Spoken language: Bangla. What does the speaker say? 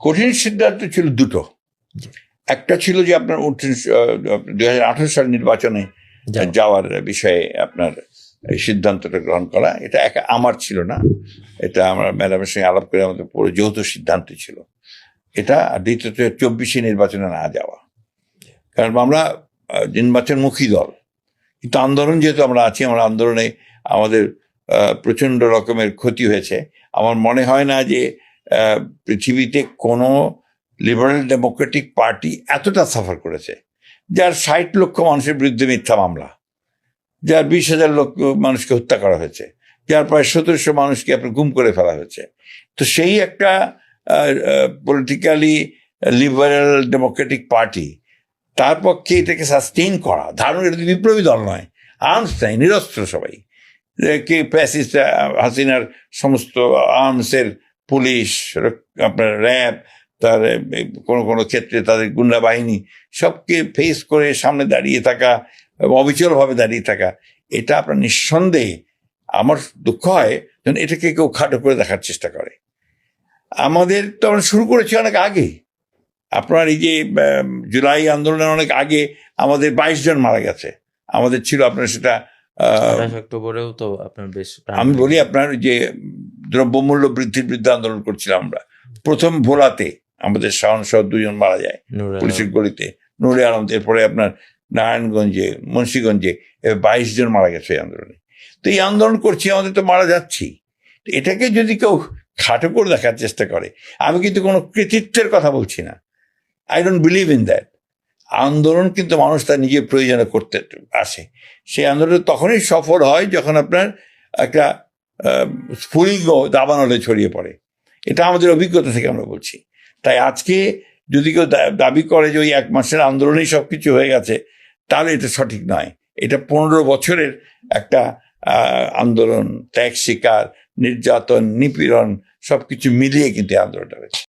কঠিন সিদ্ধান্ত ছিল দুটো। একটা ছিল যে আপনার 2018 সাল নির্বাচনে যাওয়ার বিষয়ে আপনার এই সিদ্ধান্তটা গ্রহণ করা, এটা আমার ছিল না, এটা আমরা ম্যাডামের সঙ্গে আলাপ করে আমাদের পুরো যৌথ সিদ্ধান্ত ছিল এটা। আর দ্বিতীয়ত 24 নির্বাচনে না যাওয়া, কারণ আমরা নির্বাচনমুখী দল, কিন্তু আন্দোলন যেহেতু আমরা আছি, আমরা আন্দোলনে আমাদের প্রচন্ড রকমের ক্ষতি হয়েছে। আমার মনে হয় না যে পৃথিবীতে কোনো লিবারেল ডেমোক্রেটিক পার্টি এতটা সাফার করেছে, যার 60 লক্ষ মানুষের বিরুদ্ধে মিথ্যা মামলা, যার 20,000 মানুষকে হত্যা করা হয়েছে, যার প্রায় 1700 মানুষকে আপনার গুম করে ফেলা হয়েছে। তো সেই একটা পলিটিক্যালি লিবারেল ডেমোক্রেটিক পার্টি, তার পক্ষে এটাকে সাস্টেইন করা, ধারণ, এটা বিপ্লবী দল নয়, আর্মস নাই, নিরস্ত্র সবাই, কে প্যাসিস্ট হাসিনার সমস্ত আর্মসের পুলিশ, আপনার র্যাব, তার কোনো ক্ষেত্রে তাদের গুন্ডা বাহিনী, সবকে ফেস করে সামনে দাঁড়িয়ে থাকা, অবিচলভাবে দাঁড়িয়ে থাকা, এটা আপনার নিঃসন্দেহে আমার দুঃখ হয় যখন এটাকে কেউ খাটো করে দেখার চেষ্টা করে। আমাদের তো আমরা শুরু করেছি অনেক আগে, আপনার এই যে জুলাই আন্দোলনের অনেক আগে আমাদের 22 জন মারা গেছে। আমাদের ছিল আপনার সেটা অক্টোবরেও তো আপনার বেশ, আমি বলি আপনার যে দ্রব্যমূল্য বৃদ্ধির বিরুদ্ধে আন্দোলন করছিলাম আমরা, প্রথম ভোলাতে আমাদের শাওন সহ 2 জন মারা যায় পুলিশের গলিতে, নুরে আলম, এরপরে আপনার নারায়ণগঞ্জে, মুন্সিগঞ্জে 22 জন মারা গেছে এই আন্দোলনে। তো এই আন্দোলন করছি, আমাদের তো মারা যাচ্ছি, এটাকে যদি কেউ খাটো করে দেখার চেষ্টা করে, আমি কিন্তু কোনো কৃতিত্বের কথা বলছি না, I don't believe in that. আন্দোলন কিন্তু মানুষ তার নিজের প্রয়োজনে করতে আসে, সেই আন্দোলন তখনই সফল হয় যখন আপনার একটা স্ফুলিঙ্গ দাবানলে ছড়িয়ে পড়ে। এটা আমাদের অভিজ্ঞতা থেকে আমরা বলছি। তাই আজকে যদি কেউ দাবি করে যে ওই 1 মাসের আন্দোলনেই সব কিছু হয়ে গেছে, তাহলে এটা সঠিক নয়। এটা 15 বছরের একটা আন্দোলন, ত্যাগ শিকার, নির্যাতন, নিপীড়ন, সবকিছু মিলিয়ে কিন্তু আন্দোলনটা হয়েছে।